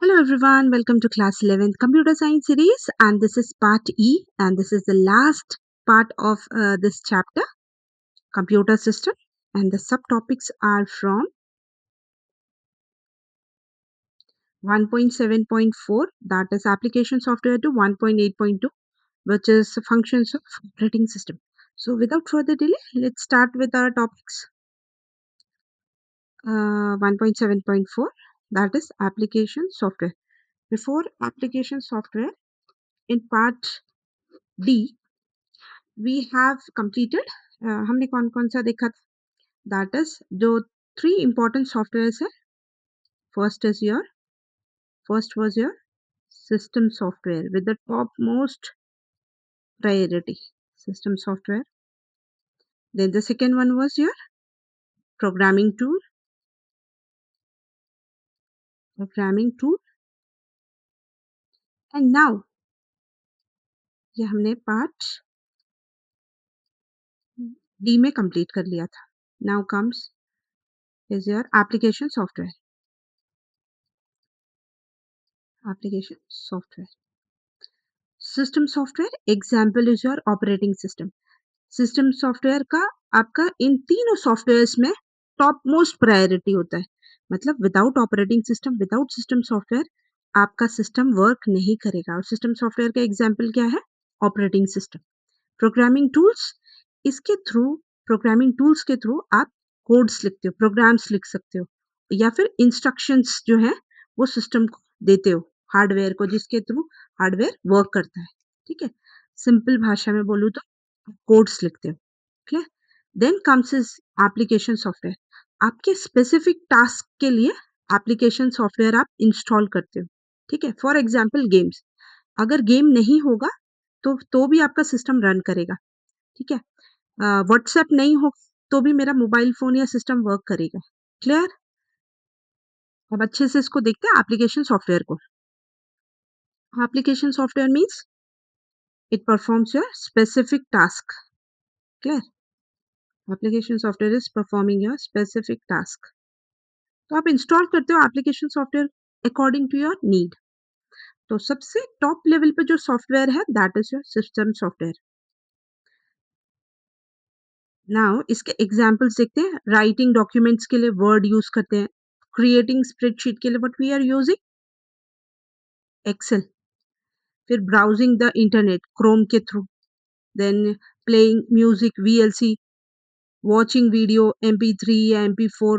Hello everyone, welcome to class 11th computer science series, and this is part E, and this is the last part of this chapter, computer system, and the subtopics are from 1.7.4, that is application software, to 1.8.2, which is functions of operating system. So without further delay, let's start with our topics. 1.7.4, that is application software. Before application software, in part D, we have completed, हमने कौन कौन सा देखा था, that is जो 3 important softwares है. First was your system software with the topmost priority, system software. Then the second one was your programming tool, and now ये हमने पार्ट डी में कंप्लीट कर लिया था. Now comes is your application software. System software example is your operating system. System software का आपका इन तीनों softwares में टॉप मोस्ट प्रायोरिटी होता है. मतलब without operating system, without system software आपका सिस्टम वर्क नहीं करेगा. और सिस्टम सॉफ्टवेयर का एग्जांपल क्या है? Operating system. प्रोग्रामिंग टूल्स, इसके थ्रू, प्रोग्रामिंग टूल्स के थ्रू आप कोड्स लिखते हो, प्रोग्राम्स लिख सकते हो, या फिर इंस्ट्रक्शंस जो है वो सिस्टम को देते हो, हार्डवेयर को, जिसके थ्रू हार्डवेयर वर्क करता है. ठीक है, सिंपल भाषा में बोलूँ तो कोड्स लिखते हो. Clear? Then comes is application software. आपके स्पेसिफिक टास्क के लिए एप्लीकेशन सॉफ्टवेयर आप इंस्टॉल करते हो. ठीक है, फॉर एग्जांपल गेम्स. अगर गेम नहीं होगा तो भी आपका सिस्टम रन करेगा. ठीक है, व्हाट्सएप नहीं हो तो भी मेरा मोबाइल फोन या सिस्टम वर्क करेगा. क्लियर? अब अच्छे से इसको देखते हैं एप्लीकेशन सॉफ्टवेयर को. Application software means it performs your specific task. Clear? Application software is performing your specific task. तो आप इंस्टॉल करते हो application software according to your need. तो सबसे टॉप लेवल पे जो सॉफ्टवेयर है that is your system software. Now इसके एग्जांपल्स देखते हैं. राइटिंग डॉक्यूमेंट्स के लिए वर्ड यूज करते हैं. क्रिएटिंग स्प्रेडशीट के लिए what we are using? Excel. फिर ब्राउजिंग द इंटरनेट क्रोम के थ्रू. Then playing music VLC. Watching video MP3 या MP4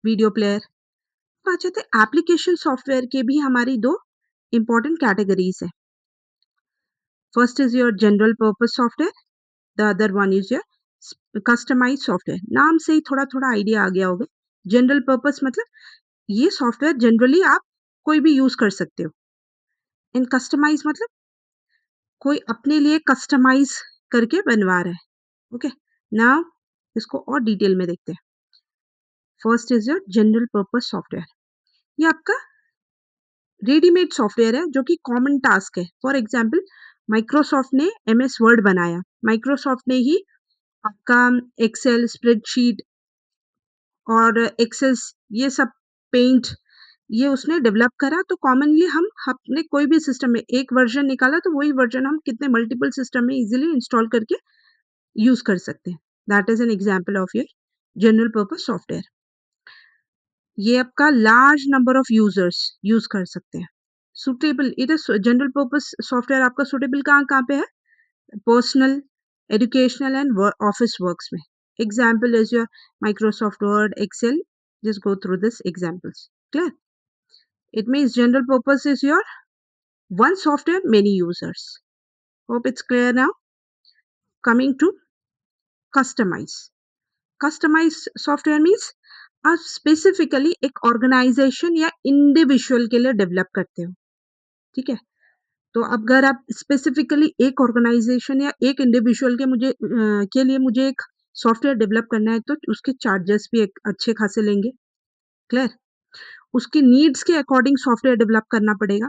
वीडियो प्लेयर. आ जाते हैं एप्लीकेशन सॉफ्टवेयर के भी हमारी दो इंपॉर्टेंट कैटेगरीज है. First is your general purpose software, the other one is your customise software. नाम से ही थोड़ा थोड़ा आइडिया आ गया होगा. जनरल पर्पस मतलब ये सॉफ्टवेयर जनरली आप कोई भी यूज कर सकते हो. एंड कस्टमाइज मतलब कोई अपने लिए कस्टमाइज करके बनवा रहा है. ओके, नाउ इसको और डिटेल में देखते हैं. First is your general purpose software. ये आपका रेडीमेड सॉफ्टवेयर है जो कि कॉमन टास्क है. फॉर एग्जाम्पल माइक्रोसॉफ्ट ने MS वर्ड बनाया, माइक्रोसॉफ्ट ने ही आपका एक्सेल स्प्रेडशीट और एक्सेस ये सब पेंट ये उसने डेवलप करा. तो कॉमनली हम अपने कोई भी सिस्टम में एक वर्जन निकाला तो वही वर्जन हम कितने मल्टीपल सिस्टम में इजीली इंस्टॉल करके यूज कर सकते हैं. That is an example of your general purpose software. ये आपका large number of users use कर सकते हैं. Suitable, it is general purpose software आपका सुटेबल कहाँ कहाँ पे है? Personal, educational and office works में. Example is your Microsoft Word, Excel. Just go through this examples. Clear? It means general purpose is your one software, many users. Hope it's clear now. Coming to customize. Customize software means आप specifically एक organisation या individual के लिए develop करते हो. ठीक है, तो अगर आप स्पेसिफिकली एक ऑर्गेनाइजेशन या एक इंडिविजुअल के लिए मुझे एक सॉफ्टवेयर डेवलप करना है तो उसके चार्जेस भी एक अच्छे खासे लेंगे. क्लियर? उसकी नीड्स के अकॉर्डिंग सॉफ्टवेयर डेवलप करना पड़ेगा.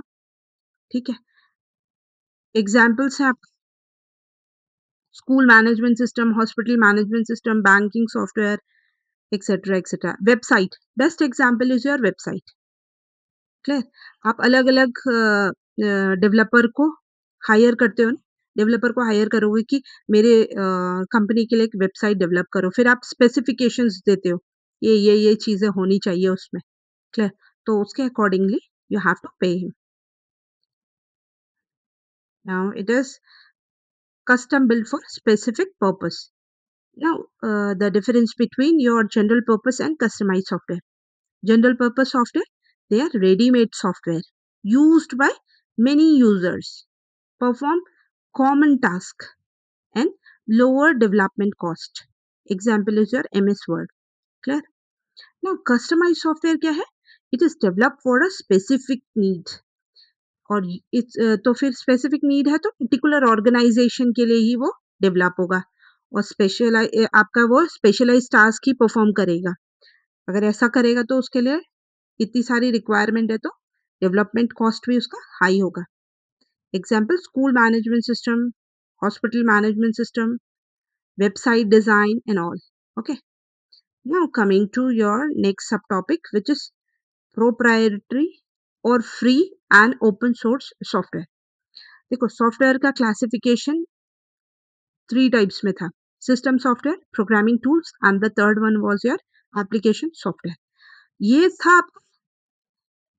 ठीक है, एग्जाम्पल्स हैं आप school management system, hospital management system, banking software, etcetera etcetera. Website, best example is your website. Clear? आप अलग-अलग डेवलपर को हायर करते हो ना, डेवलपर को हायर करोगे कि मेरे कंपनी के लिए एक वेबसाइट डेवलप करो, फिर आप स्पेसिफिकेशंस देते हो, ये चीज़ें होनी चाहिए उसमें, क्लियर? तो उसके accordingly you have to pay him. Now it is custom built for specific purpose. Now, the difference between your general purpose and customized software. General purpose software, they are ready-made software used by many users, perform common task and lower development cost. Example is your MS Word. Clear? Now, customized software क्या है? It is developed for a specific need. और तो फिर specific need है तो particular organisation के लिए ही वो डेवलप होगा और आपका वो स्पेशलाइज टास्क ही परफॉर्म करेगा। अगर ऐसा करेगा तो उसके लिए इतनी सारी रिक्वायरमेंट है तो डेवलपमेंट कॉस्ट भी उसका हाई होगा। Example school management system, hospital management system, website design and all. Okay, now coming to your next sub topic which is proprietary और free and open source software. देखो software का classification 3 types में था, system software, programming tools and the third one was your application software. ये था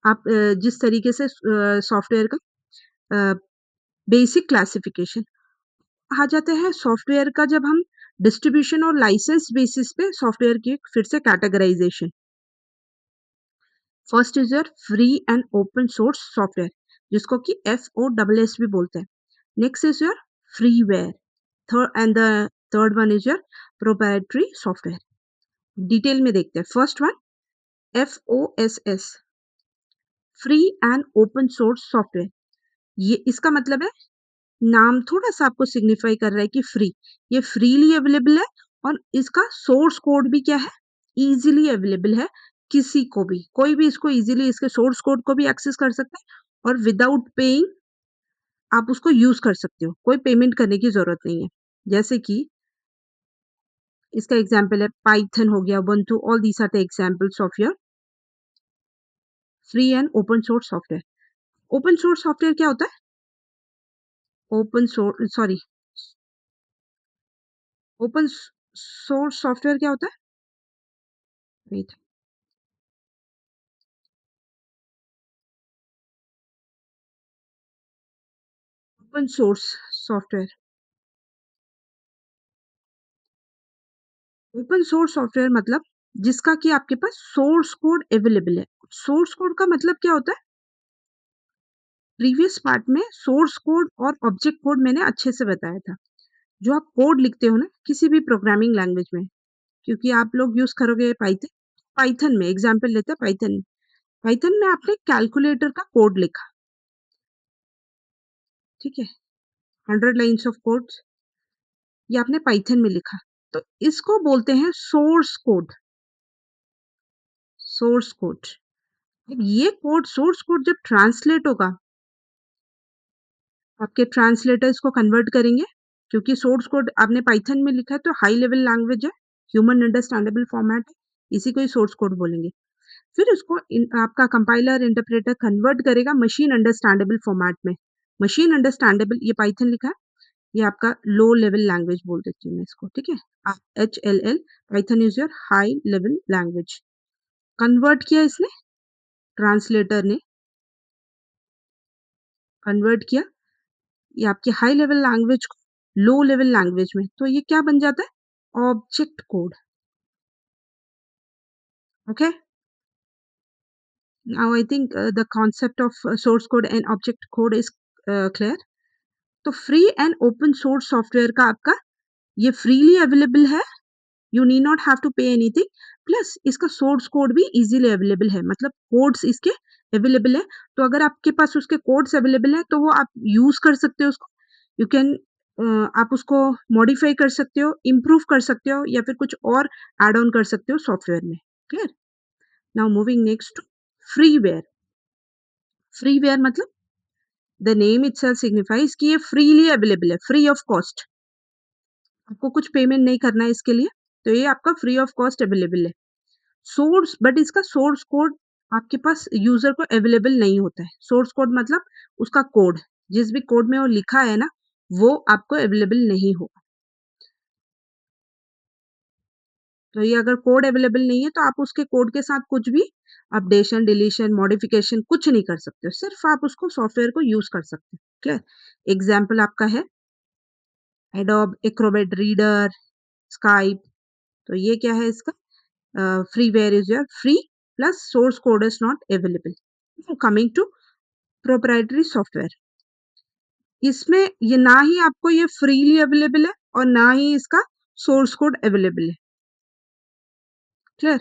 आप जिस तरीके से सॉफ्टवेयर का बेसिक क्लासिफिकेशन। आ जाते हैं सॉफ्टवेयर का जब हम डिस्ट्रीब्यूशन और लाइसेंस बेसिस पे सॉफ्टवेयर की फिर से categorisation. First is your free and open source software जिसको कि FOSS भी बोलते हैं। Next is your freeware, third one is your proprietary software. Detail में देखते हैं। First one FOSS, free and open source software. ये इसका मतलब है, नाम थोड़ा सा आपको सिग्निफाई कर रहा है कि फ्री, ये फ्रीली अवेलेबल है और इसका सोर्स कोड भी क्या है, इजीली अवेलेबल है। किसी को भी, कोई भी इसको इजीली इसके सोर्स कोड को भी एक्सेस कर सकता है और विदाउट पेइंग आप उसको यूज कर सकते हो, कोई पेमेंट करने की जरूरत नहीं है। जैसे कि इसका एग्जाम्पल है पाइथन हो गया, ubuntu, all these are the examples of your free and open source software. Open source software क्या होता है? Open source sorry open source software क्या होता है? Wait, open source software, open source software मतलब जिसका कि आपके पास सोर्स कोड अवेलेबल है। सोर्स कोड का मतलब क्या होता है? प्रीवियस पार्ट में सोर्स कोड और ऑब्जेक्ट कोड मैंने अच्छे से बताया था। जो आप कोड लिखते हो ना किसी भी प्रोग्रामिंग लैंग्वेज में, क्योंकि आप लोग यूज करोगे पाइथन, पाइथन में एग्जाम्पल लेते हैं, पाइथन, पाइथन में आपने कैलकुलेटर का कोड लिखा, ठीक है, 100 लाइन्स ऑफ कोड, ये आपने पाइथन में लिखा, तो इसको बोलते हैं सोर्स कोड। सोर्स कोड, अब ये कोड सोर्स कोड जब ट्रांसलेट होगा, आपके ट्रांसलेटर इसको कन्वर्ट करेंगे, क्योंकि सोर्स कोड आपने पाइथन में लिखा है तो हाई लेवल लैंग्वेज है, ह्यूमन अंडरस्टैंडेबल फॉर्मेट है, इसी को ही सोर्स कोड बोलेंगे। फिर उसको आपका कंपाइलर इंटरप्रेटर कन्वर्ट करेगा मशीन अंडरस्टैंडेबल फॉर्मेट में। मशीन अंडरस्टैंडेबल, ये पाइथन लिखा है, ये आपका लो लेवल लैंग्वेज बोल देती हूँ मैं इसको, ठीक है। HLL, Python is your high level language. Convert किया इसने, ट्रांसलेटर ने कन्वर्ट किया ये आपकी हाई लेवल लैंग्वेज को लो लेवल लैंग्वेज में, तो ये क्या बन जाता है? Object code. Okay, now I think the concept of source code and object code is clear. तो free and open source software का आपका ये फ्रीली अवेलेबल है, you need not have to pay anything, plus इसका source code भी easily available है, मतलब codes इसके अवेलेबल है। तो अगर आपके पास उसके कोड्स अवेलेबल है तो वो आप यूज कर सकते हो उसको, यू कैन आप उसको मॉडिफाई कर सकते हो, इम्प्रूव कर सकते हो या फिर कुछ और एड ऑन कर सकते हो सॉफ्टवेयर में। Clear? Now moving next to freeware. Freeware मतलब द नेम इटसेल्फ सिग्निफाइज कि ये फ्रीली अवेलेबल है, फ्री ऑफ कॉस्ट, आपको कुछ पेमेंट नहीं करना है इसके लिए, तो ये आपका फ्री ऑफ कॉस्ट अवेलेबल है। सोर्स, बट इसका सोर्स कोड आपके पास यूज़र को अवेलेबल नहीं होता है। सोर्स कोड मतलब उसका कोड, जिस भी कोड में वो लिखा है ना, वो आपको अवेलेबल नहीं होगा। तो ये अगर कोड अवेलेबल नहीं है तो आप उसके कोड के साथ कुछ भी अपडेशन, डिलीशन, मॉडिफिकेशन कुछ नहीं कर सकते हो। सिर्फ़ आप उसको सॉफ्टवेयर को यूज़ कर सकते हो। क्लियर? एग्ज़ाम्पल आपका है एडोब एक्रोबैट रीडर, स्काइप। तो ये क्या है इसका? Freeware is your free plus source code is not available. Coming to proprietary software, इसमें ये ना ही आपको ये फ्रीली अवेलेबल है और ना ही इसका सोर्स कोड अवेलेबल है। क्लियर?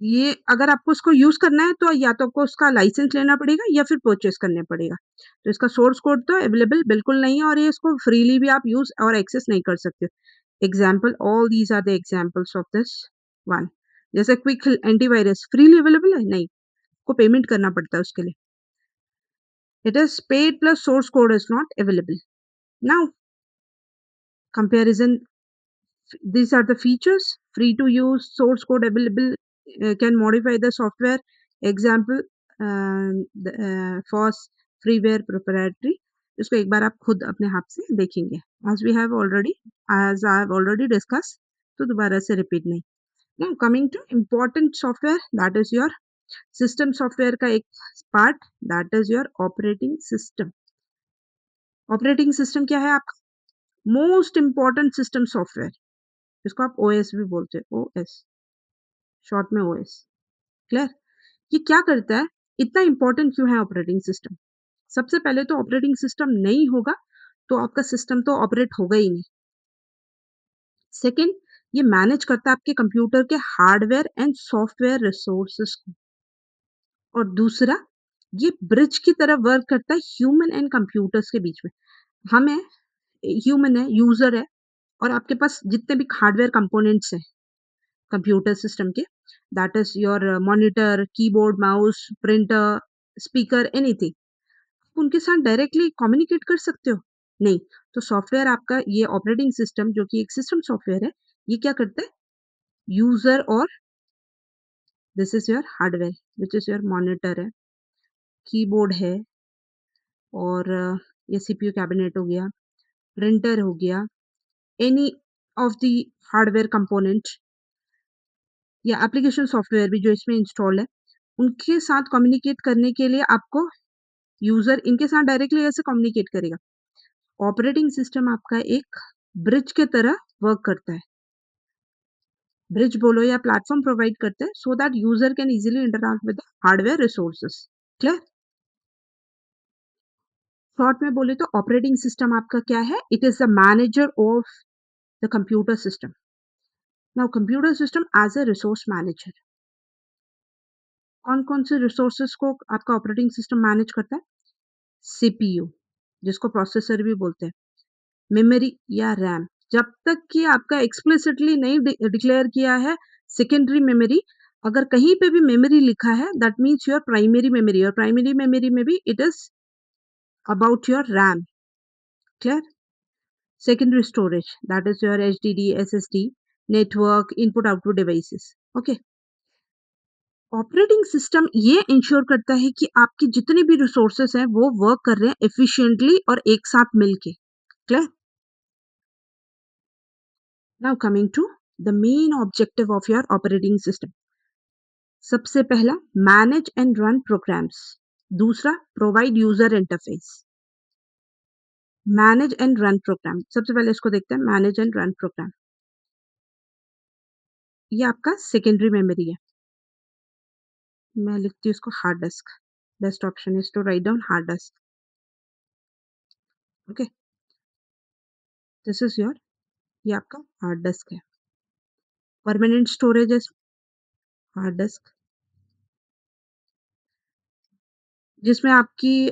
ये अगर आपको उसको यूज़ करना है तो या तो आपको उसका लाइसेंस लेना पड़ेगा या फिर परचेज़ करने पड़ेगा। तो इसका सोर्स कोड तो अवेलेबल बिल्कुल नहीं है और ये इसको फ्रीली भी आप यूज़ और एक्सेस नहीं कर सकते हो। Example all these are the examples of this one. जैसे क्विक एंटीवायरस फ्रीली अवेलेबल है? नहीं, आपको पेमेंट करना पड़ता है उसके लिए। It is paid plus source code is not available. Now comparison, these are the features free to use, source code available, can modify the software. Example, FOSS freeware proprietary, इसको एक बार आप खुद अपने हाथ से देखेंगे। as I have already discussed, तो दोबारा से रिपीट नहीं। Now coming to important software, that is your system software का एक part, that is your operating system। Operating system क्या है आपका? मोस्ट इम्पॉर्टेंट सिस्टम सॉफ्टवेयर, इसको आप ओएस भी बोलते हैं, ओएस, शॉर्ट में ओएस। क्लियर? ये क्या करता है? इतना इम्पोर्टेंट क्यों है ऑपरेटिंग सिस्टम? सबसे पहले तो ऑपरेटिंग सिस्टम नहीं होगा तो आपका सिस्टम तो ऑपरेट होगा ही नहीं। सेकंड, ये मैनेज करता है आपके कंप्यूटर के हार्डवेयर एंड सॉफ्टवेयर रिसोर्सेज को। और दूसरा, ये ब्रिज की तरह वर्क करता है ह्यूमन एंड कंप्यूटर्स के बीच में। हम है, ह्यूमन है, यूजर है, और आपके पास जितने भी हार्डवेयर कंपोनेंट्स हैं कंप्यूटर सिस्टम के, that is your monitor, keyboard, mouse, printer, speaker, anything, उनके साथ डायरेक्टली कम्युनिकेट कर सकते हो? नहीं। तो सॉफ्टवेयर आपका ये ऑपरेटिंग सिस्टम जो कि एक सिस्टम सॉफ्टवेयर है, ये क्या करता है? यूजर और this is your hardware which is your monitor है, कीबोर्ड है, और ये सीपीयू कैबिनेट हो गया, प्रिंटर हो गया, any of the hardware component या एप्लीकेशन सॉफ्टवेयर भी जो इसमें इंस्टॉल है, उनके साथ कम्युनिकेट करने के लिए आपको यूजर इनके साथ डायरेक्टली ऐसे कम्युनिकेट करेगा। ऑपरेटिंग सिस्टम आपका एक ब्रिज के तरह वर्क करता है। ब्रिज बोलो या प्लेटफॉर्म प्रोवाइड करते हैं so that user can easily interact with hardware resources. Clear? Short में बोले तो ऑपरेटिंग सिस्टम आपका क्या है? It is the manager of the computer system. Now computer system as a resource manager, कौन कौन से रिसोर्सेज को आपका ऑपरेटिंग सिस्टम मैनेज करता है? सीपीयू, जिसको प्रोसेसर भी बोलते हैं, मेमोरी या रैम, जब तक कि आपका एक्सप्लिसिटली नहीं डिक्लेयर किया है सेकेंडरी मेमोरी, अगर कहीं पे भी मेमोरी लिखा है that means your primary memory, और प्राइमरी मेमोरी में भी it is about your RAM. Clear? Secondary storage that is your HDD, SSD, network, input output devices. Okay. Operating system ये इंश्योर करता है कि आपके जितने भी रिसोर्सेस हैं वो वर्क कर रहे हैं एफिशिएंटली और एक साथ मिलके। Clear? Now coming to the main objective of your operating system. सबसे पहला, मैनेज एंड रन प्रोग्राम्स। दूसरा, provide user interface. Manage and run program, सबसे पहले इसको देखते हैं, मैनेज एंड रन प्रोग्राम। ये आपका सेकेंडरी मेमोरी है। मैं लिखती हूँ इसको hard disk. Best option is to write down hard disk. Okay, this is your, ये आपका हार्ड डिस्क है। परमानेंट स्टोरेज है हार्ड डिस्क, जिसमें आपकी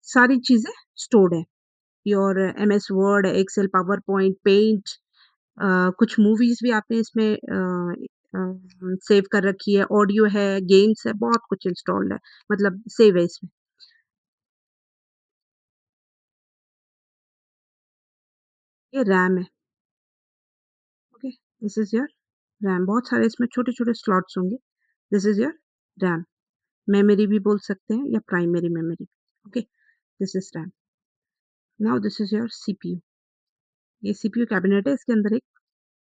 सारी चीजें स्टोर्ड है। Your MS Word, Excel, PowerPoint, paint, कुछ मूवीज भी आपने इसमें सेव कर रखी है, ऑडियो है, गेम्स है, बहुत कुछ इंस्टॉल्ड है, मतलब सेव है इसमें। ये रैम है। Okay, this is your RAM बहुत सारे इसमें छोटे-छोटे स्लॉट्स होंगे। This is your RAM. Memory भी बोल सकते हैं या primary memory. Okay, this is RAM. Now this is your CPU. ये सीपीयू कैबिनेट है, इसके अंदर एक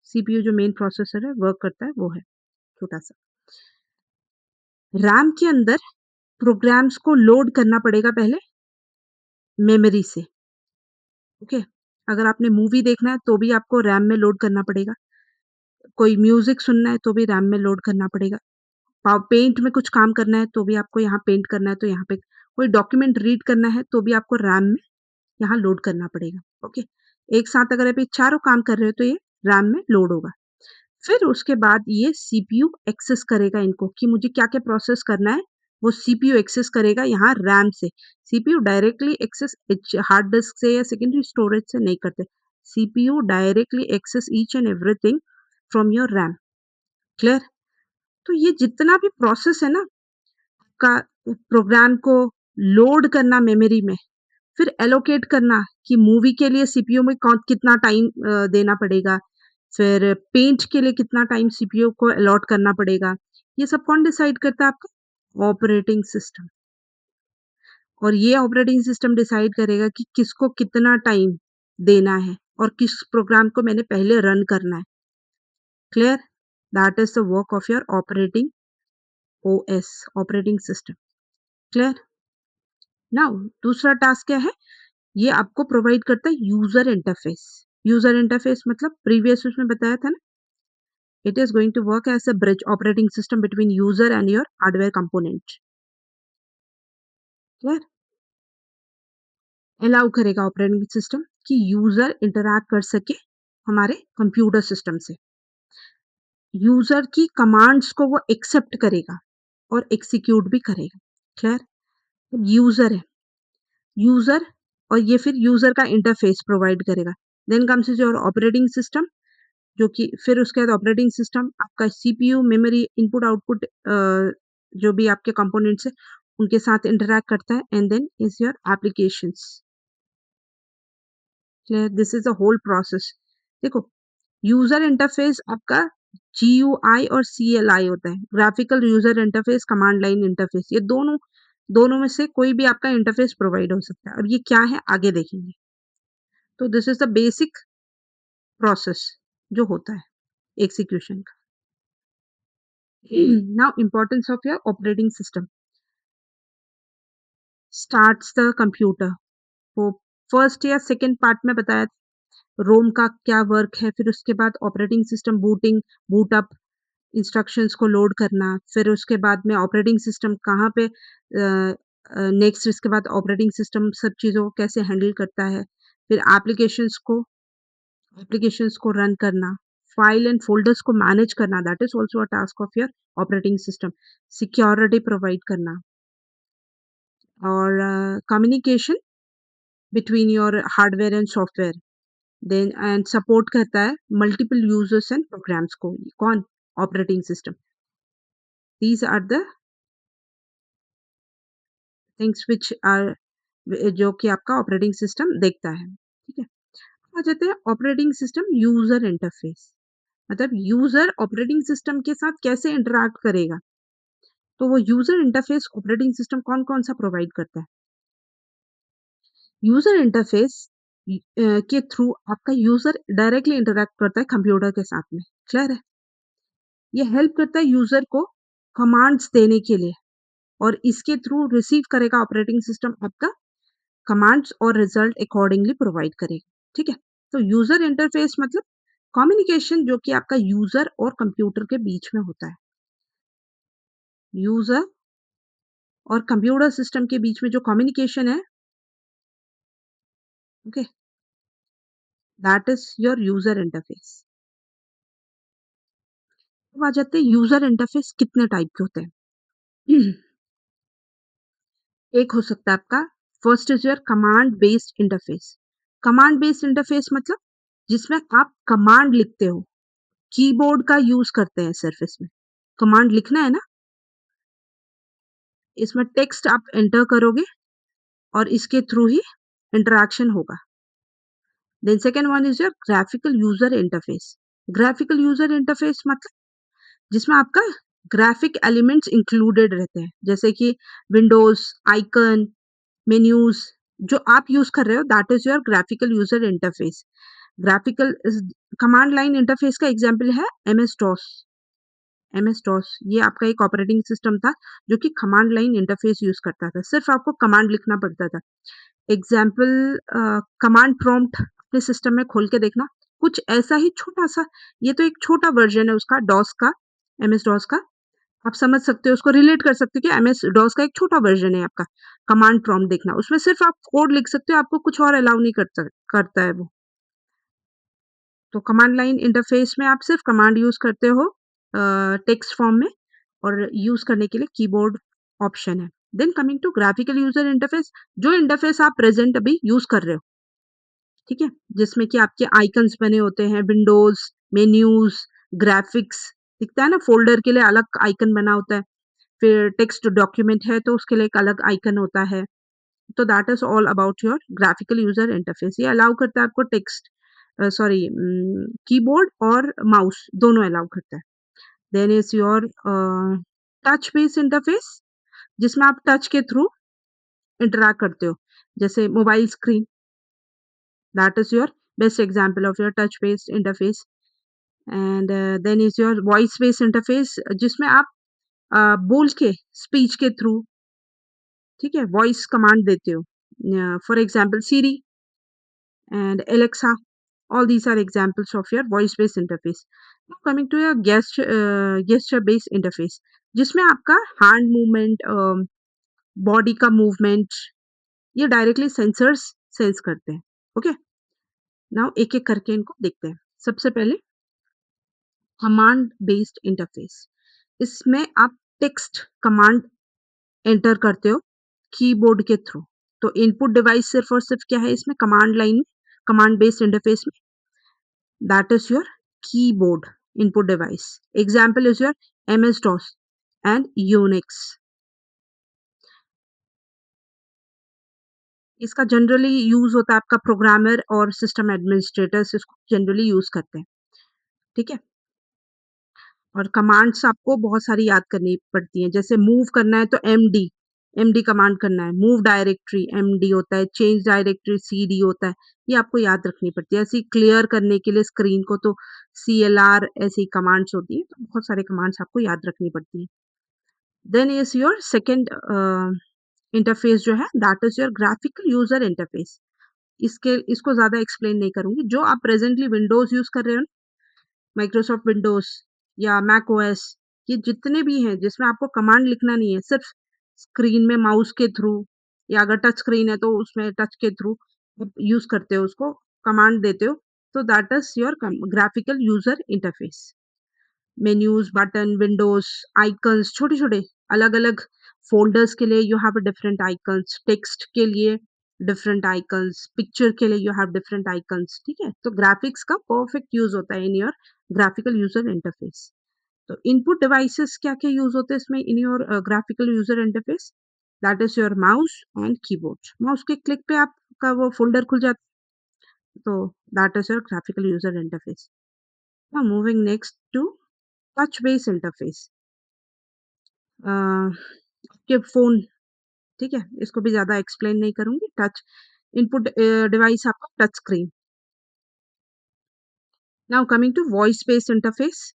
सीपीयू जो मेन प्रोसेसर है वर्क करता है वो है, छोटा-सा। रैम के अंदर प्रोग्राम्स को लोड करना पड़ेगा पहले मेमोरी से, ओके? अगर आपने मूवी देखना है तो भी आपको रैम में लोड करना पड़ेगा। कोई म्यूज़िक सुनना है तो भी रैम में लोड करना पड़ेगा। पेंट में कुछ काम करना है तो भी आपको यहाँ पेंट करना है तो यहाँ पे कोई डॉक्यूमेंट रीड करना है तो भी आपको रैम में यहाँ लोड करना पड़ेगा, ओके? एक साथ अगर आप ये चारों काम कर रहे हो तो ये रैम में लोड होगा। फिर उसके बाद ये सीपीयू एक्सेस करेगा इनको कि मुझे क्या-क्या प्रोसेस करना है, वो सीपीयू एक्सेस करेगा यहाँ रैम से। CPU directly access hard disk से या सेकेंडरी स्टोरेज से नहीं करते। CPU directly access each and everything from your RAM, clear? तो ये जितना भी प्रोसेस है ना का प्रोग्राम को लोड करना मेमोरी में, फिर एलोकेट करना कि मूवी के लिए सीपीयू में कितना टाइम देना पड़ेगा, फिर पेंट के लिए कितना टाइम सीपीयू को अलॉट करना पड़ेगा, ये सब कौन डिसाइड करता है आपका? Operating system. और ये ऑपरेटिंग सिस्टम डिसाइड करेगा कि किसको कितना टाइम देना है और किस प्रोग्राम को मैंने पहले रन करना है, clear? That is the work of your operating OS, operating system, clear? Now दूसरा टास्क क्या है? ये आपको प्रोवाइड करता है यूजर इंटरफेस। यूजर इंटरफेस मतलब प्रीवियस उसमें बताया था ना, it is going to work as a bridge operating system between user and your hardware component, clear? Allow करेगा ऑपरेटिंग सिस्टम कि यूजर इंटरैक्ट कर सके हमारे कंप्यूटर सिस्टम से। यूजर की कमांड्स को वो एक्सेप्ट करेगा और एग्जीक्यूट भी करेगा, क्लियर? यूजर है, यूजर और ये फिर यूजर का इंटरफेस प्रोवाइड करेगा। Then comes is your operating system, जो कि फिर उसके बाद ऑपरेटिंग सिस्टम आपका सीपीयू, मेमोरी, इनपुट आउटपुट जो भी आपके कंपोनेंट्स हैं, उनके साथ इंटरैक्ट करता है and then is your applications. Clear? This is the whole process. देखो, यूज़र इंटरफेस आपका जीयूआई और सीएलआई होता है। Graphical user interface, command line interface, ये दोनों दोनों में से कोई भी आपका इंटरफेस प्रोवाइड हो सकता है। अब ये क्या है आगे देखेंगे। तो this is the basic process जो होता है एग्जीक्यूशन का। Now importance of your operating system starts the computer। वो फर्स्ट या सेकंड पार्ट में बताया था रोम का क्या वर्क है, फिर उसके बाद operating system booting, boot up, instructions को लोड करना, फिर उसके बाद में ऑपरेटिंग सिस्टम कहाँ पे नेक्स्ट, इसके बाद ऑपरेटिंग सिस्टम सब चीज़ों को कैसे हैंडल करता है, फिर एप्लीकेशंस को रन करना, फाइल एंड फ़ोल्डर्स को मैनेज करना, that is also a task of your operating system, security provide करना और communication between your hardware and software, then and support करता है मल्टीपल यूज़र्स एंड प्रोग्राम्स को, कौन? Operating system. These are the things which are जो कि आपका operating system देखता है, ठीक है? आ जाते हैं ऑपरेटिंग सिस्टम यूज़र इंटरफेस, मतलब यूज़र ऑपरेटिंग सिस्टम के साथ कैसे इंटरैक्ट करेगा। तो वो यूज़र इंटरफेस ऑपरेटिंग सिस्टम कौन-कौन सा प्रोवाइड करता है? यूज़र इंटरफेस के थ्रू आपका यूज़र डायरेक्टली इंटरैक्ट करता है कंप्यूटर के साथ में, क्लियर है? ये हेल्प करता है यूज़र को कमांड्स देने के लिए और इसके थ्रू रिसीव करेगा ऑपरेटिंग सिस्टम आपका कमांड्स और रिजल्ट अकॉर्डिंगली प्रोवाइड करेगा, ठीक है? तो यूज़र इंटरफेस मतलब कम्युनिकेशन जो कि आपका यूज़र और कंप्यूटर के बीच में होता है। यूज़र और कंप्यूटर सिस्टम के बीच में जो कम्युनिकेशन है, okay, that is your user interface. अब आ जाते हैं यूज़र इंटरफेस कितने टाइप के होते हैं। एक हो सकता है आपका first is your command based interface. Command based interface मतलब जिसमें आप कमांड लिखते हो, कीबोर्ड का यूज़ करते हैं सिर्फ इसमें। कमांड लिखना है ना, इसमें टेक्स्ट आप एंटर करोगे और इसके थ्रू ही इंटरैक्शन होगा। Then second one is your graphical user interface. Graphical user interface मतलब जिसमें आपका ग्राफिक एलिमेंट्स इंक्लूडेड रहते हैं, जैसे कि विंडोज़, आइकन, मेन्यूज़ जो आप यूज़ कर रहे हो that is your graphical user interface. Graphical is command line interface का एग्ज़ाम्पल है एमएस-डॉस। एमएस-डॉस ये आपका एक ऑपरेटिंग सिस्टम था जो कि कमांड लाइन इंटरफेस यूज़ करता था। सिर्फ़ आपको कमांड लिखना पड़ता था। एग्ज़ाम्पल कमांड प्रॉम्प्ट अपने सिस्टम में खोल के देखना, कुछ ऐसा ही छोटा-सा ये तो एक छोटा वर्ज़न है उसका डॉस का, एमएस-डॉस का। आप समझ सकते हो उसको रिलेट कर सकते हो कि एमएस-डॉस का एक छोटा वर्ज़न है आपका। कमांड प्रॉम्प्ट देखना, उसमें सिर्फ़ आप कोड लिख सकते हो, आपको कुछ और अलाउ नहीं करता है वो। तो कमांड लाइन इंटरफ़ेस में आप सिर्फ़ कमांड यूज़ करते हो टेक्स्ट फॉर्म में और यूज़ करने के लिए कीबोर्ड ऑप्शन है। Then coming to graphical user interface जो इंटरफ़ेस आप प्रेज़ेंट अभी यूज़ कर रहे हो, ठीक है? जिसमें कि आपके आइकन्स बने होते हैं, विंडोज़, मेन्यूज़, ग्राफ़िक्स दिखता है ना फ़ोल्डर के लिए अलग आइकन बना होता है। फिर टेक्स्ट डॉक्यूमेंट है तो उसके लिए एक अलग आइकन होता है। तो that is all about your graphical user interface. ये अलाउ करता है आपको टेक्स्ट कीबोर्ड और माउस दोनों अलाउ करता है। Then is your touch based interface जिसमें आप टच के थ्रू इंटरैक्ट करते हो। जैसे mobile screen that is your best example of your touch based interface and then is your voice based interface जिसमें आप बोल के स्पीच के थ्रू ठीक है, वॉइस कमांड देते हो। For example Siri and Alexa, all these are examples of your voice-based interface. Now coming to your gesture-based interface, जिसमें आपका हैंड मूवमेंट, बॉडी का मूवमेंट ये डायरेक्टली सेंसर्स सेंस करते हैं। ओके, नाउ एक-एक करके इनको देखते हैं। सबसे पहले कमांड बेस्ड इंटरफेस, इसमें आप टेक्स्ट कमांड एंटर करते हो कीबोर्ड के थ्रू। तो इनपुट डिवाइस सिर्फ और सिर्फ क्या है इसमें command line command based interface में that is your keyboard input device. Example is your MS-DOS and Unix. इसका जनरली यूज़ होता है आपका प्रोग्रामर और सिस्टम एडमिनिस्ट्रेटर्स इसको जनरली यूज़ करते हैं, ठीक है? और कमांड्स आपको बहुत सारी याद करनी पड़ती हैं, जैसे मूव करना है तो एमडी, एमडी कमांड करना है, मूव डायरेक्टरी एमडी होता है, चेंज डायरेक्टरी सीडी होता है, ये आपको याद रखनी पड़ती है। ऐसे ही क्लियर करने के लिए स्क्रीन को तो सीएलआर ऐसी कमांड्स होती हैं, तो बहुत सारे कमांड्स आपको याद रखनी पड़ती हैं। Then is your second interface जो है that is your graphical user interface. इसको ज़्यादा एक्सप्लेन नहीं करूँगी, जो आप प्रेज़ेंटली विंडोज़ यूज़ कर रहे हो माइक्रोसॉफ्ट विंडोज़ या मैक ओएस ये जितने भी हैं जिसमें आपको कमांड लिखना नहीं है, सिर्फ़ स्क्रीन में माउस के थ्रू या अगर टच स्क्रीन है तो उसमें टच के थ्रू आप यूज़ करते हो उसको, कमांड देते हो, तो that is your graphical user interface. Menus, button, Windows, icons छोटे-छोटे अलग-अलग फ़ोल्डर्स के लिए you have different icons, text के लिए डिफरेंट आइकन्स, पिक्चर के लिए यू हैव डिफरेंट आइकन्स, ठीक है? तो ग्राफ़िक्स का परफेक्ट यूज़ होता है in your graphical user interface. तो इनपुट डिवाइसेस क्या-क्या यूज़ होते हैं इसमें in your graphical user interface? That is your mouse and keyboard. Mouse के क्लिक पे आपका वो फ़ोल्डर खुल जाता है, तो that is your graphical user interface. Now moving next to touch base interface. आपके फ़ोन ठीक है? इसको भी ज़्यादा एक्सप्लेन नहीं करूँगी। टच इनपुट डिवाइस आपका touch screen. Now coming to voice based interface,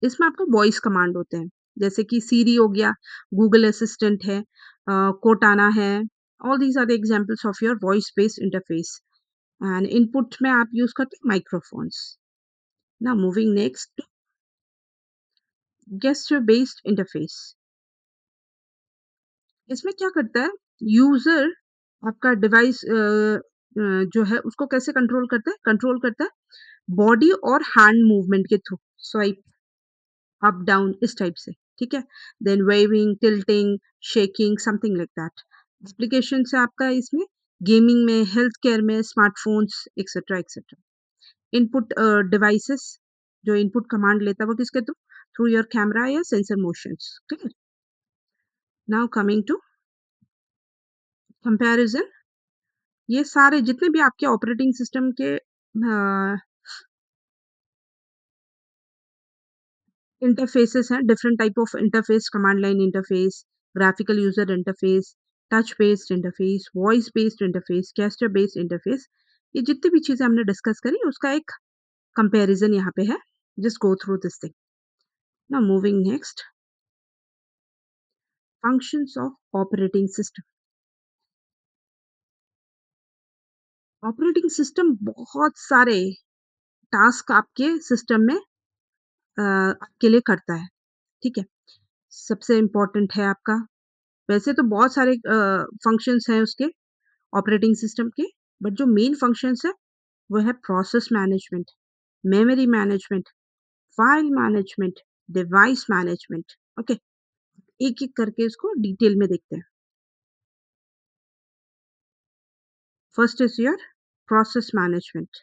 इसमें आपको वॉइस कमांड होते हैं, जैसे कि सिरी हो गया, गूगल असिस्टेंट है, कोर्टाना है, all these are the examples of your voice based interface and input में आप यूज़ करते हैं microphones. Now moving next gesture based interface. इसमें क्या करता है, यूज़र आपका डिवाइस जो है उसको कैसे कंट्रोल करता है? कंट्रोल करता है बॉडी और हैंड मूवमेंट के थ्रू, स्वाइप अप डाउन इस टाइप से, ठीक है? Then waving, tilting, shaking something like that. Application से आपका इसमें गेमिंग में, हेल्थ केयर में, smartphones etcetera, etcetera. Input devices जो इनपुट कमांड लेता है वो किसके थ्रू? थ्रू योर कैमरा या sensor motions, clear? Now coming to comparison, ये सारे जितने भी आपके ऑपरेटिंग सिस्टम के इंटरफेसेस हैं, different type of interface, command line interface, graphical user interface, touch based interface, voice based interface, gesture based interface. ये जितनी भी चीजें हमने डिस्कस करी उसका एक कंपैरिजन यहाँ पे है। Just go through this thing. Now moving next, functions of operating system. Operating system बहुत सारे टास्क आपके सिस्टम में आपके लिए करता है, ठीक है। सबसे इम्पोर्टेंट है आपका, वैसे तो बहुत सारे फंक्शंस हैं उसके ऑपरेटिंग सिस्टम के, बट जो मेन फंक्शंस है वो है process management, memory management, file management, device management. Okay, एक एक करके इसको डिटेल में देखते हैं। First is your process management.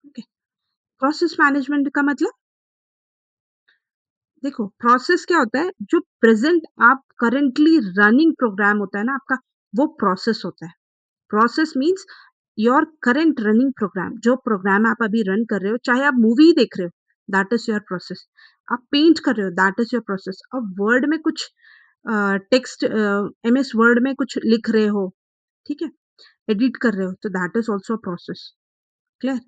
Okay, process management का मतलब, देखो प्रोसेस क्या होता है, जो प्रेजेंट आप करेंटली रनिंग प्रोग्राम होता है ना आपका, वो प्रोसेस होता है। Process means your current running program, जो प्रोग्राम आप अभी रन कर रहे हो, चाहे आप मूवी देख रहे हो दैट इज योर प्रोसेस, आप पेंट कर रहे हो दैट इज योर प्रोसेस, अब वर्ड में कुछ टेक्स्ट एमएस वर्ड में कुछ लिख रहे हो, ठीक है, एडिट कर रहे हो, तो that is also process. Clear.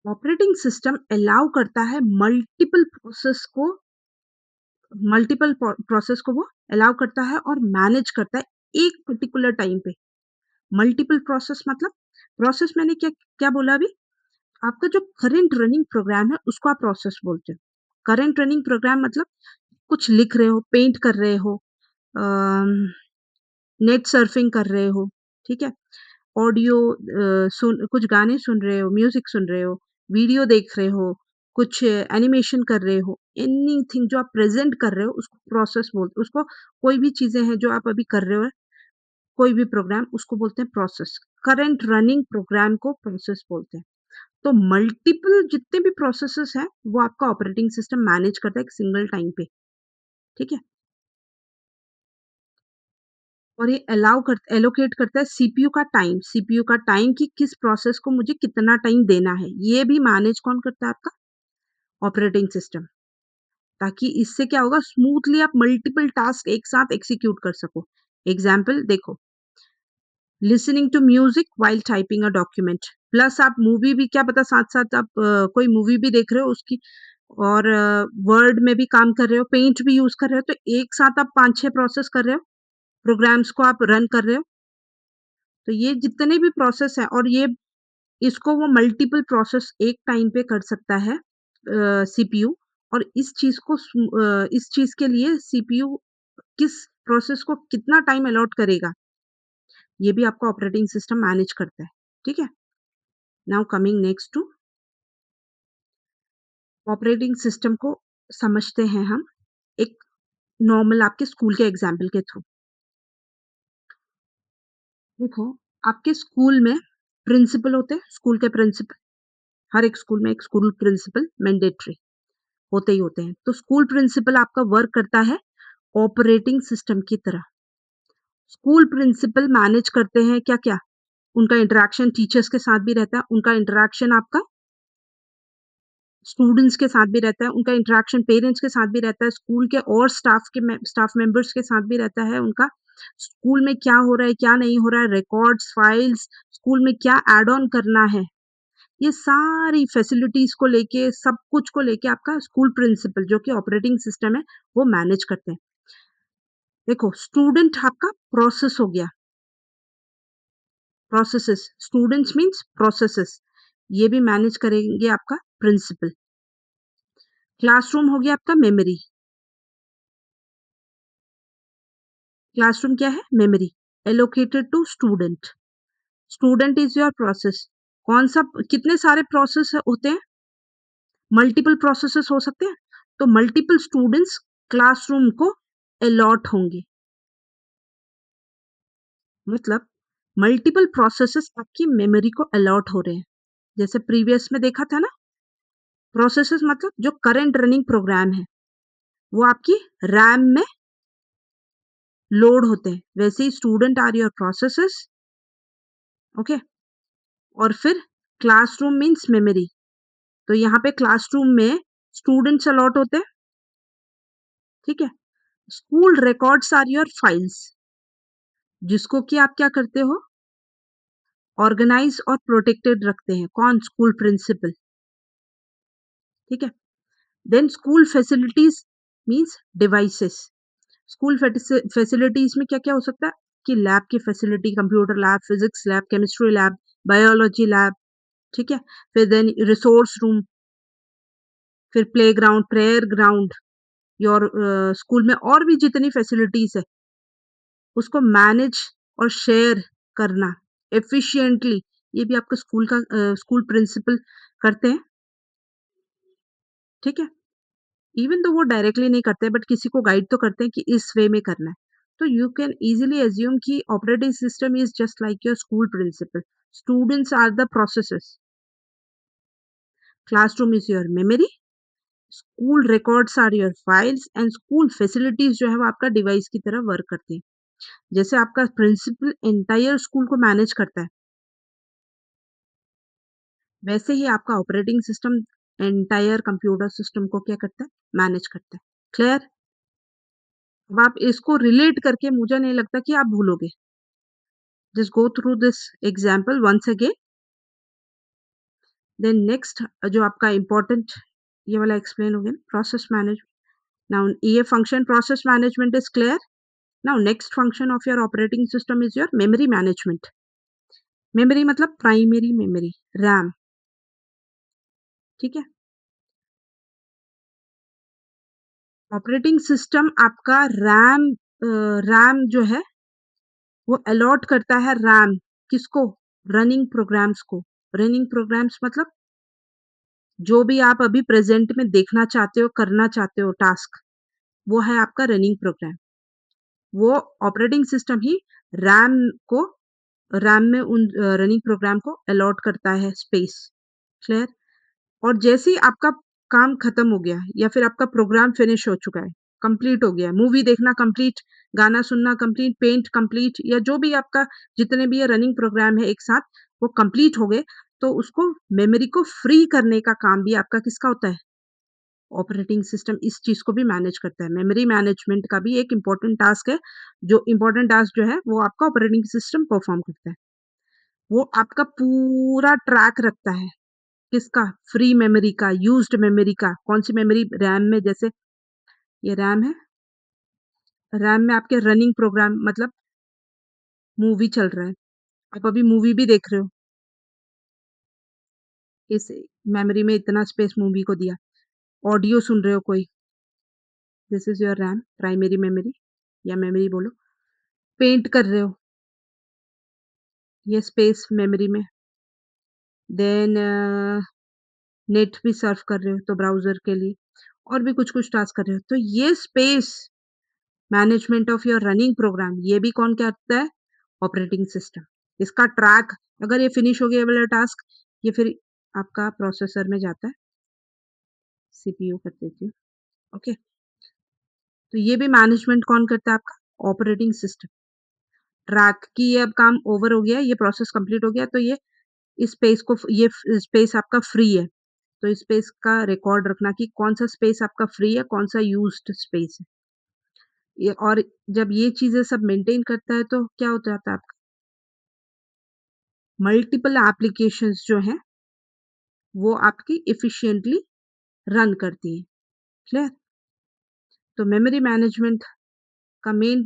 Operating system allow करता है मल्टीपल प्रोसेस को वो अलाउ करता है और मैनेज करता है एक पर्टिकुलर टाइम पे। मल्टीपल प्रोसेस मतलब, प्रोसेस मैंने क्या क्या बोला अभी, आपका जो करंट रनिंग प्रोग्राम है उसको आप प्रोसेस बोलते हो। करंट रनिंग प्रोग्राम मतलब कुछ लिख रहे हो, पेंट कर रहे हो, नेट सर्फिंग कर रहे हो, ठीक है, ऑडियो सुन, कुछ गाने सुन रहे हो, म्यूजिक सुन रहे हो, वीडियो देख रहे हो, कुछ एनिमेशन कर रहे हो, एनीथिंग जो आप प्रेजेंट कर रहे हो उसको प्रोसेस बोलते, उसको कोई भी चीजें हैं जो आप अभी कर रहे हो, कोई भी प्रोग्राम, उसको बोलते हैं प्रोसेस। करंट रनिंग प्रोग्राम को प्रोसेस बोलते हैं। तो मल्टीपल जितने भी प्रोसेसेस हैं वो आपका ऑपरेटिंग सिस्टम मैनेज करता है एक सिंगल टाइम पे, ठीक है। और ये अलाउ कर एलोकेट करता है सीपीयू का टाइम, सीपीयू का टाइम कि किस प्रोसेस को मुझे कितना टाइम देना है, ये भी मैनेज कौन करता है, आपका ऑपरेटिंग सिस्टम। ताकि इससे क्या होगा, स्मूथली आप मल्टीपल टास्क एक साथ एग्जीक्यूट कर सको। एग्जाम्पल देखो, listening to music while typing a document, plus आप मूवी भी, क्या पता साथ साथ आप कोई मूवी भी देख रहे हो उसकी, और वर्ड में भी काम कर रहे हो, पेंट भी यूज कर रहे हो, तो एक साथ आप 5-6 प्रोसेस कर रहे हो, प्रोग्राम्स को आप रन कर रहे हो। तो ये जितने भी प्रोसेस है, और ये इसको वो मल्टीपल प्रोसेस एक टाइम पे कर सकता है सीपीयू। और इस चीज के लिए सीपीयू किस प्रोसेस को कितना टाइम अलॉट करेगा, ये भी आपका ऑपरेटिंग सिस्टम मैनेज करता है, ठीक है। Now coming next to operating system को समझते हैं हम एक नॉर्मल आपके स्कूल के एग्जाम्पल के थ्रू। देखो, आपके स्कूल में प्रिंसिपल होते हैं, स्कूल के प्रिंसिपल, हर एक स्कूल में एक स्कूल प्रिंसिपल मैंडेटरी होते ही होते हैं। तो स्कूल प्रिंसिपल आपका वर्क करता है ऑपरेटिंग सिस्टम की तरह। स्कूल प्रिंसिपल मैनेज करते हैं क्या क्या, उनका इंटरेक्शन टीचर्स के साथ भी रहता है, उनका इंटरेक्शन आपका स्टूडेंट्स के साथ भी रहता है, उनका इंटरेक्शन पेरेंट्स के साथ भी रहता है, स्कूल के और स्टाफ मेंबर्स के साथ भी रहता है उनका। स्कूल में क्या हो रहा है, क्या नहीं हो रहा है, रिकॉर्ड्स, फाइल्स, स्कूल में क्या ऐड ऑन करना है, ये सारी फैसिलिटीज को लेके, सब कुछ को लेके आपका स्कूल प्रिंसिपल जो कि ऑपरेटिंग सिस्टम है वो मैनेज करते हैं। देखो, स्टूडेंट आपका प्रोसेस हो गया, प्रोसेसेस, स्टूडेंट्स मींस प्रोसेसेस, ये भी मैनेज करेंगे आपका प्रिंसिपल। क्लासरूम हो गया आपका मेमोरी, क्लासरूम क्या है, memory allocated to student. Student is your process. कौन सा, कितने सारे प्रोसेस होते हैं, मल्टीपल प्रोसेसेस हो सकते हैं, तो मल्टीपल स्टूडेंट्स क्लासरूम को अलॉट होंगे। मतलब मल्टीपल प्रोसेसेस आपकी मेमोरी को अलॉट हो रहे हैं। जैसे प्रीवियस में देखा था ना, प्रोसेसेस मतलब जो करंट रनिंग प्रोग्राम है वो आपकी रैम में लोड होते हैं, वैसे ही student are your processes. Okay, और फिर क्लासरूम मीन्स मेमोरी। तो यहाँ पे क्लासरूम में स्टूडेंट्स अलॉट होते हैं, ठीक है? School records are your files, जिसको कि आप क्या करते हो? ऑर्गेनाइज और प्रोटेक्टेड रखते हैं। कौन? स्कूल प्रिंसिपल, ठीक है? Then school facilities means devices. School facilities में क्या-क्या हो सकता है? कि लैब की facility, computer lab, physics lab, chemistry lab, biology lab, ठीक है? फिर देन रिसोर्स रूम, फिर playground, prayer ground, your school में और भी जितनी फैसिलिटीज है, उसको मैनेज और शेयर करना एफिशिएंटली, ये भी आपका स्कूल प्रिंसिपल करते हैं, ठीक है? इवन तो वो डायरेक्टली नहीं करते बट किसी को गाइड तो करते हैं कि इस वे में करना है। तो यू कैन इजीली एज्यूम कि operating system is just like your school principal. Students are the processes, classroom is your memory, school records are your files and school facilities जो है वो आपका डिवाइस की तरह वर्क करती है। जैसे आपका प्रिंसिपल एंटायर स्कूल को मैनेज करता है, वैसे ही आपका operating system entire computer system को क्या करता है? मैनेज करता है। क्लियर? अब आप इसको रिलेट करके मुझे नहीं लगता कि आप भूलोगे। Just go through this example once again. Then next जो आपका इम्पोर्टेंट ये वाला एक्सप्लेन हो गया प्रोसेस मैनेजमेंट। नाउ ये function process management is clear. Now next function of your operating system is your memory management. Memory मतलब primary memory, RAM, ठीक है? ऑपरेटिंग सिस्टम आपका रैम जो है वो अलॉट करता है रैम किसको? रनिंग प्रोग्राम्स को। रनिंग प्रोग्राम्स मतलब जो भी आप अभी प्रेजेंट में देखना चाहते हो, करना चाहते हो टास्क, वो है आपका रनिंग प्रोग्राम। वो ऑपरेटिंग सिस्टम ही रैम को रैम में उन रनिंग प्रोग्राम को अलॉट करता है स्पेस। क्लियर? और जैसे ही आपका काम खत्म हो गया या फिर आपका प्रोग्राम फिनिश हो चुका है, कंप्लीट हो गया, मूवी देखना कंप्लीट, गाना सुनना कंप्लीट, पेंट कंप्लीट या जो भी आपका जितने भी ये रनिंग प्रोग्राम है एक साथ वो कंप्लीट हो गए, तो उसको मेमोरी को फ्री करने का काम भी आपका किसका होता है? ऑपरेटिंग सिस्टम इस चीज़ को भी मैनेज करता है। मेमोरी मैनेजमेंट का भी एक इम्पोर्टेंट टास्क है, जो इम्पोर्टेंट टास्क जो है वो आपका ऑपरेटिंग सिस्टम परफॉर्म करता है। वो आपका पूरा ट्रैक रखता है, किसका? फ्री मेमोरी का, यूज्ड मेमोरी का। कौन-सी मेमोरी? रैम में जैसे ये रैम है, रैम में आपके रनिंग प्रोग्राम मतलब मूवी चल रहा है। आप अभी मूवी भी देख रहे हो, इस मेमोरी में इतना स्पेस मूवी को दिया। ऑडियो सुन रहे हो कोई, this is your RAM, primary memory या मेमोरी बोलो। पेंट कर रहे हो, ये स्पेस मेमोरी में। देन नेट भी सर्फ कर रहे हो तो ब्राउज़र के लिए और भी कुछ-कुछ टास्क कर रहे हो। तो ये space management of your running program ये भी कौन करता है? Operating system. इसका ट्रैक अगर ये फिनिश हो गया ये वाला टास्क, ये फिर आपका प्रोसेसर में जाता है, सीपीयू कर देती हूँ, ओके? तो ये भी मैनेजमेंट कौन करता है आपका? Operating system. ट्रैक कि ये अब काम ओवर हो गया है, ये प्रोसेस कंप्लीट हो गया तो ये इस स्पेस को ये स्पेस आपका फ्री है। तो इस स्पेस का रिकॉर्ड रखना कि कौन-सा स्पेस आपका फ्री है, कौन-सा यूज्ड स्पेस है। ये और जब ये चीज़ें सब मेंटेन करता है तो क्या हो जाता है आपका? मल्टीपल एप्लीकेशंस जो हैं, वो आपकी एफिशिएंटली रन करती हैं। क्लियर? तो मेमोरी मैनेजमेंट का मेन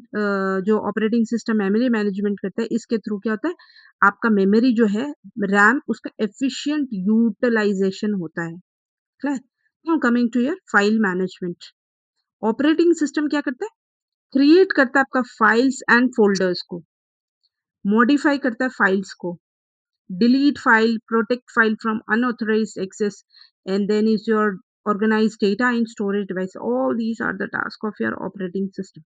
जो ऑपरेटिंग सिस्टम मेमोरी मैनेजमेंट करता है, इसके थ्रू क्या होता है? आपका मेमोरी जो है, रैम उसका एफिशिएंट यूटिलाइज़ेशन होता है। Clear? Now coming to your file management. Operating system क्या करता है? क्रिएट करता है आपका फाइल्स एंड फ़ोल्डर्स को, मॉडिफाई करता है फाइल्स को, delete file, protect file from unauthorized access, and then is your organize data in storage device. All these are the tasks of your operating system.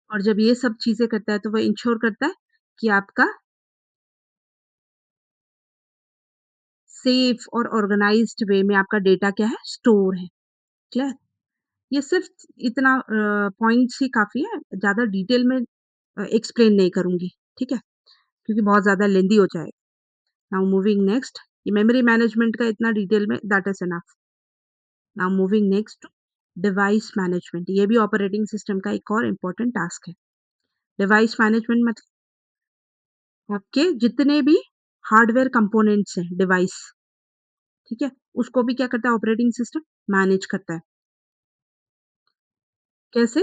और जब ये सब चीज़ें करता है तो वो इंश्योर करता है कि आपका सेफ और ऑर्गेनाइज्ड वे में आपका डेटा क्या है? स्टोर है। क्लियर? ये सिर्फ इतना पॉइंट्स ही काफ़ी है, ज़्यादा डिटेल में एक्सप्लेन नहीं करूँगी। ठीक है? क्योंकि बहुत ज़्यादा लेंदी हो जाएगा। नाउ मूविंग नेक्स्ट, ये मेमोरी मैनेजमेंट का इतना डिटेल में that is enough. Now moving next to device management, ये भी ऑपरेटिंग सिस्टम का एक और इम्पोर्टेंट टास्क है। डिवाइस मैनेजमेंट मतलब आपके जितने भी हार्डवेयर कंपोनेंट्स हैं डिवाइस, ठीक है, उसको भी क्या करता है ऑपरेटिंग सिस्टम मैनेज करता है। कैसे?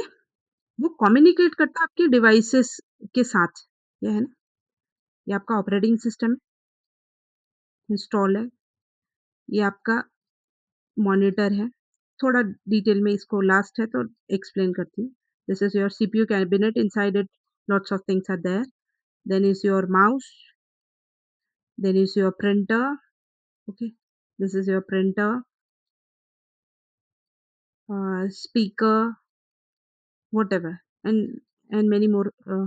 वो कम्युनिकेट करता है आपके डिवाइसेस के साथ, ये है ना, ये आपका ऑपरेटिंग सिस्टम इंस्टॉल है, ये आपका मॉनिटर है। थोड़ा डिटेल में इसको लास्ट है तो एक्सप्लेन करती हूँ। This is your CPU cabinet, inside it lots of things are there. Then is your mouse, then is your printer. Okay, this is your printer, speaker, whatever, and many more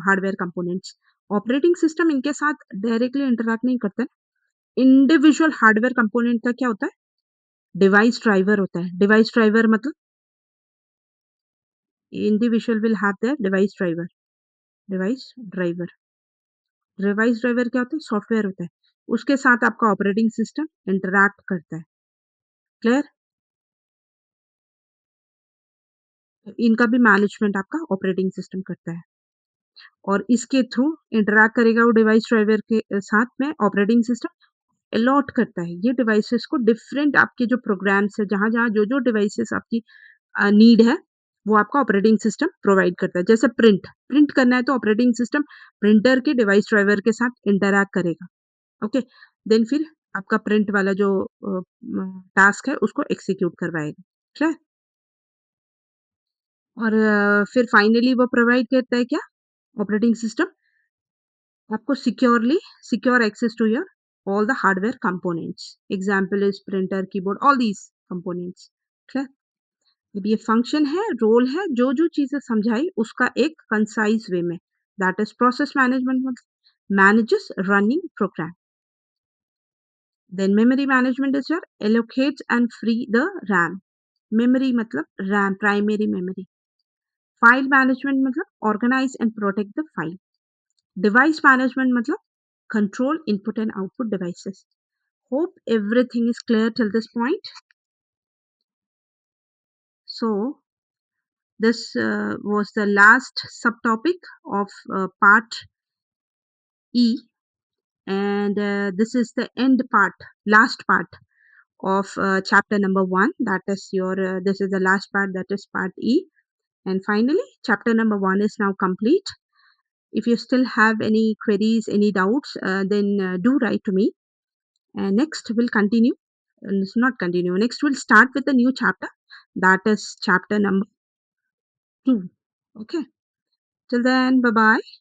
hardware components. Operating system इनके साथ directly interact नहीं करता है। Individual hardware component का क्या होता है, device driver होता है। डिवाइस ड्राइवर मतलब individual will have their device driver. Device driver, device driver क्या होता है, सॉफ्टवेयर होता है, उसके साथ आपका ऑपरेटिंग सिस्टम इंटरैक्ट करता है। क्लियर? इनका भी मैनेजमेंट आपका ऑपरेटिंग सिस्टम करता है और इसके थ्रू इंटरैक्ट करेगा वो डिवाइस ड्राइवर के साथ में ऑपरेटिंग सिस्टम अलॉट करता है ये डिवाइसेस को डिफरेंट आपके जो प्रोग्राम्स है, जहाँ जहाँ जो जो डिवाइसेस आपकी नीड है वो आपका ऑपरेटिंग सिस्टम प्रोवाइड करता है। जैसे प्रिंट प्रिंट करना है तो ऑपरेटिंग सिस्टम प्रिंटर के डिवाइस ड्राइवर के साथ इंटरैक्ट करेगा। ओके, देन फिर आपका प्रिंट वाला जो टास्क है उसको एग्जीक्यूट करवाएगा। ठीक है? और फिर फाइनली वो प्रोवाइड करता है क्या, ऑपरेटिंग सिस्टम आपको secure access to your all the hardware components. Example is printer, keyboard, all these components. ठीक है? अब ये फंक्शन है, रोल है, जो जो चीजें समझाई उसका एक कंसाइज वे में, दैट इज प्रोसेस मैनेजमेंट मतलब manages running program. Then memory management is your allocates and free the RAM. Memory मतलब RAM, primary memory. File management मतलब organise and protect the file. Device management मतलब control input and output devices. Hope everything is clear till this point. So this was the last subtopic of part E, and this is the end part, last part of chapter number 1. That is your this is the last part, that is part E, and finally chapter number 1 is now complete. If you still have any queries, any doubts, then do write to me. And next we'll continue. It's not continue. Next we'll start with a new chapter. That is chapter number 2. Okay. Till then, bye bye.